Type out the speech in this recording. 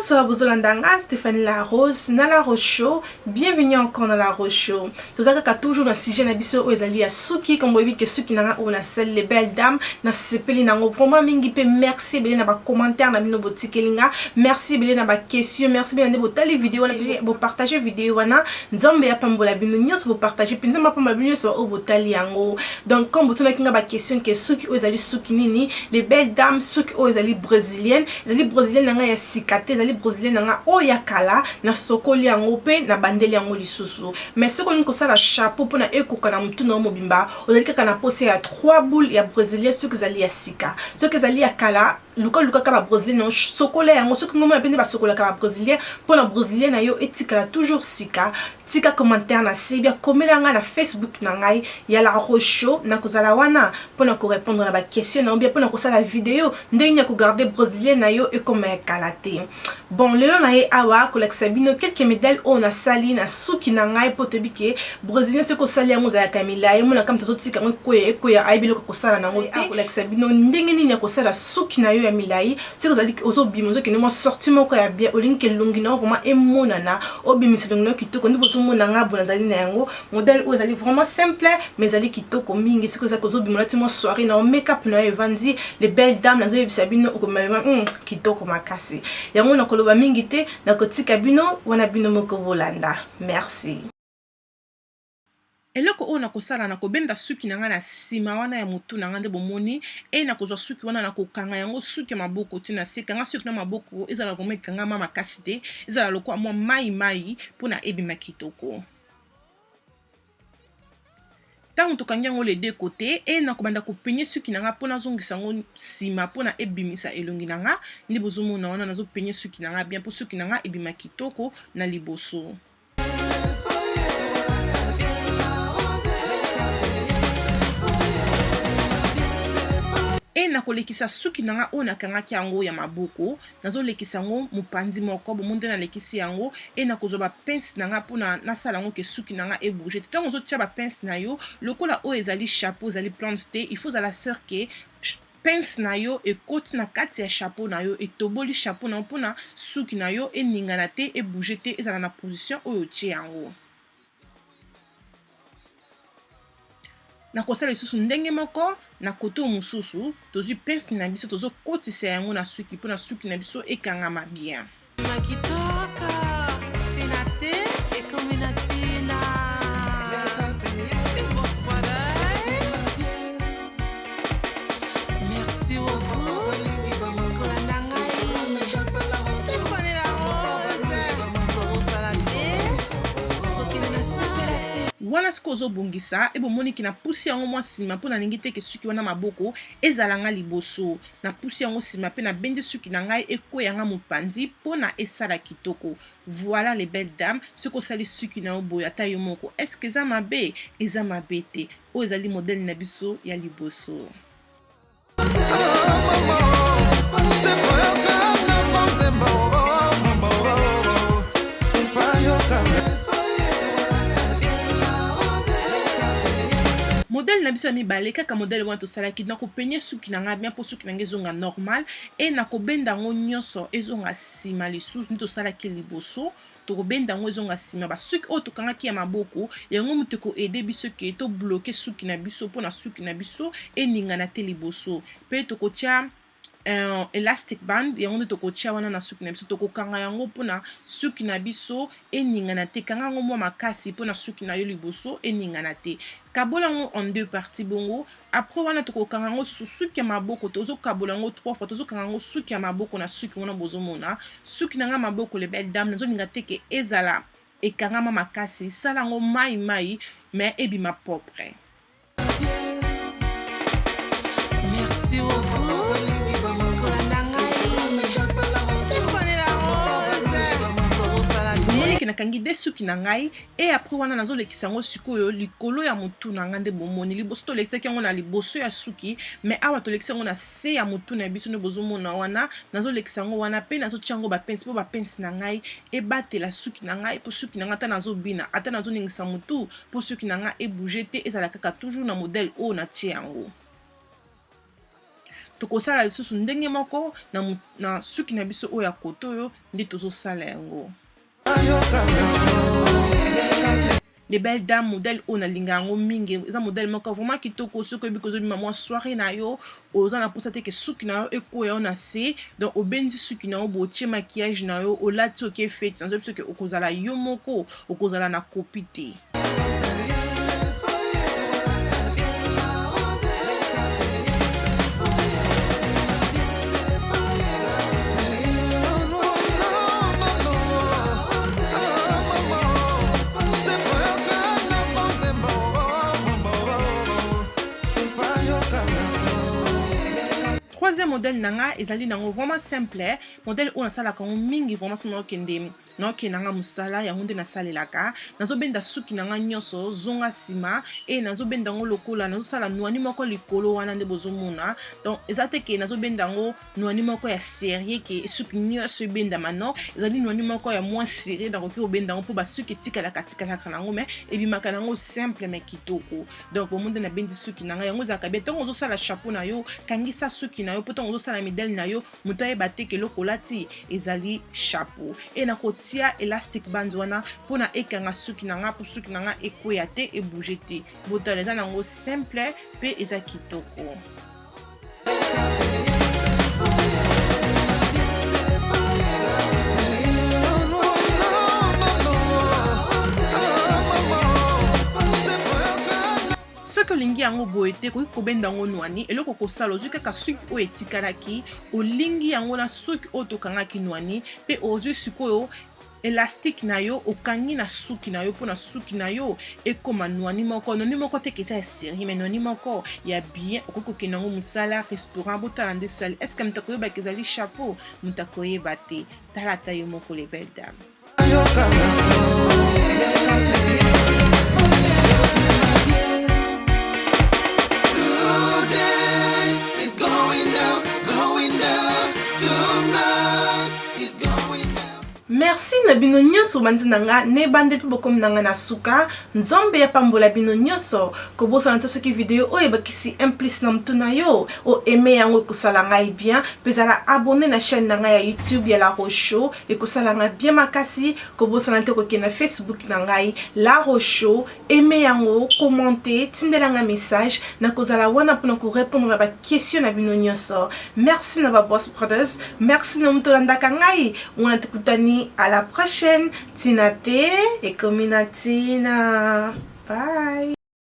Bonsoir, Bozolandanga, Stéphanie Larose, Nala Rocho, bienvenue encore dans la Rocho. Tout ça, toujours dans le sujet Nabiso, où ils à Suki, comme vous voyez que Suki n'a pas celle les belles dames, n'a sepeli n'a pas pour moi, mingipe, merci, belé n'a pas commentaire, n'a pas boutique linga, merci, belé n'a pas question, merci, belé n'a pas les vidéos, vous partagez vidéo, wana, nzambe ya pambola bino, nyos vous partagez, puis nzambe pambola bino sur au botali yango. Donc, comme vous n'avez pas question que Suki, où ils Suki nini, les belles dames, Suki, où ils brésiliennes, n'a pas sikate ezali brésilien nanga oya kala na sokoli yango pe na bandeli yango lisusu mais ce qu'on kosala chapeau pona ekoka na mutu na mobimba ozali kaka na pose ya 3 boules ya brésilien ce que ezali ya sika ce que ezali ya kala luka ka ba brésilien no sokola yango ce que ngoma pende ba sokola ka ba brésilien pona brésilien na yo etikala toujours sika tika commentaire na sibia komela nga na Facebook na ngai ya la Rocho na kozala wana pona ko répondre na ba question na bien pona kosala vidéo ndenge ko garder brésilien na yo et comme kalate bon lelo na ye awa kolekisa bino quelques médailles on a sali na suki na ngai potebike brésilien ce ko sali yango za kamila ye mona kam tazotika ngo koya aibilo ko sala na ngote kolekisa bino ndenge nini ya kosala suki na yo ya milai ce que zali ozo bimozo ke mo sorti moko ya bien olinke longi na vraiment emonana obimisa longi na kitoko ndi bozo mona nga bona zali na yango modèle o zali vraiment simple mais zali kitoko mingi ce que ça kozo bimola timo soirée na make-up na evandi les belles dames na zo yebisa bino okomema kitoko makasi yango na koloba mingi te na kotika bino wana bino moko bolanda merci. Eloko o na kosala na kobenda suki nanga na sima wana ya mutu nanga nde bomoni e na kozwa suki wana na kokanga yango suki ya maboko tina se kanga suki na maboko ezala vraiment kanga mama makasi te ezala lokwa mwa mai pona ebima kitoko. Tango tokangi yango les deux côtés et na kobanda kopenya suki nanga pona zongisa ngo sima pona ebimisa elongi nanga ndi bozomona wana nazo penya suki nanga bien po suki nanga ebima kitoko na liboso. E na kolekisa suki nanga o na kangaki yango ya maboko nazo lekisa yango mopanzi moko bomonde na lekisi yango e na kozwa ba pince nanga pona nasala yango ke suki nanga e bouger tango zo tia ba pince na yo lokola o ezali chapeau ezali plante te il faut la sœur que pince na yo e koti na kati ya chapeau na yo e toboli chapeau na pona suki na yo e ningana te e bouger te ezala na position oyo tia yango. Na kosala lisusu ndenge moko na koto mususu tozu pince na biso tozo kotisa yango na suki pona suki na biso ekangama bien. Wana sikozo bongisa ebo moniki na pusi yango mwa sima pona ningi te ke suki wana maboko ezalanga liboso na pusi yango sima pe na bendi suki na ngai ekoyanga mopandi pona esala kitoko. Voilà les belles dames ce ko sali suki na oboya ta yo moko est-ce que eza mabe te o ezali modèle na biso ya liboso. Modèle na biso mibale kaka modèle wana to salaki na ko penye suki nanga bien po suki nanga ezonga normal et na ko benda ngo nyonso ezonga sima lisusu ni to salaki liboso to ko benda ngo ezonga sima ba suki o to kanga ki ya maboko yango mutu ko aider biso ke to bloquer suki na biso po na suki na biso e ninga na te liboso pe to ko tia elastic band yango nde tokotia wana na suki na biso tokokanga yango pona suki na biso eningana te kanga ngo mwa makasi pona suki na yo liboso eningana te kabola ngo en deux parties bongo après wana tokokanga ngo suki ya maboko tozo kabola ngo 3 fois tozo kanga ngo suki ya maboko na suki wana bozomona suki nanga maboko les belles dames nazo ninga te ke ezala ekanga mama makasi sala ngo mai mais ebima propre. Nakangi de suki na ngai et après wana nazo lekisa ngo sikoyo likolo ya mutu na ngande bomoni liboso to lekisa yango na liboso ya suki mais awa to lekisa ngo na se ya mutu na biso ne bozomona wana nazo lekisa ngo wana pe nazo tiango ba pince na ngai e batela suki na ngai po suki na ngata nazo bina ata nazo ningisa mutu po suki na ngai e bouger te ezala kaka toujours na modèle o na tie yango. tokosala lisusu ndenge moko na suki na biso oyo ya koto oyo nde tozosala yango. Les belles dames modèle on a lingango mingi eza modèle moko vraiment kitoko soki oyebi kozobima mwa soirée na yo oza na posa te ke suki na yo ekoya yo na se donc obendi suki na yo botie maquillage na yo olati oke fete na soki okozala yo moko okozala na kopi te. Troisième modèle nanga ezali nango vraiment simple modèle on sala kango mingi vraiment sono kende no ke nanga musala ya hunde na salelaka nazobenda suki nanga nyonso zonga sima e nazobenda ngo lokola nazosala nwani moko likolo wana nde bozomona donc ezate ke nazobenda ngo nwani moko ya série ke suki nyonso ebenda mano ezali nwani moko ya moins serré donc ki obenda ngo po ba suki tikala nango mais ebimaka nango simple mais kitoko donc bomonde na bendi suki nanga yango zaka betongo ozosala chapeau na yo kangisa suki na yo poto ozosala medel na yo moto ayeba te ke lokola ti ezali chapeau e na tia elastic bands wana pona ekanga suki nanga pour suki nanga ekoya te e bouger te botala eza nango simple pe eza kitoko. Soki olingi yango boye te koki kobenda yango nwani eloko kosala ozwi kaka suki oyo etikalaki olingi yango na suki oyo tokangaki nwani pe ozwi sikoyo elastique na yo okangi na suki na yo mpona suki na yo ekoma nwani moko te keza ya série mais nwani moko ya bien okoki kokende yango mosala restaurant botala nde sali est ce que moto akoyeba kezali chapeau moto akoyeba te tala ata yo moko les belles dames. Merci na bino nyonso bandi nanga ne bande pe bokomi nanga na suka nzombe ya pambola bino nyonso ko bosana te soki video oyo bakisi implice na mtuna yo o aimé yango ekosala ngai bien pezala abonné na chaîne nanga ya YouTube ya La Rose Show ekosala ngai bien makasi ko bosana te ko na Facebook na ngai La Rose Show aimé yango commenter tindela nga message na kozala wana pona ko répondre na ba question na bino nyonso. Merci na ba Boss Brothers, merci na mtona ndaka ngai on te kutani. À la prochaine, Tina T et Comina Tina. Bye.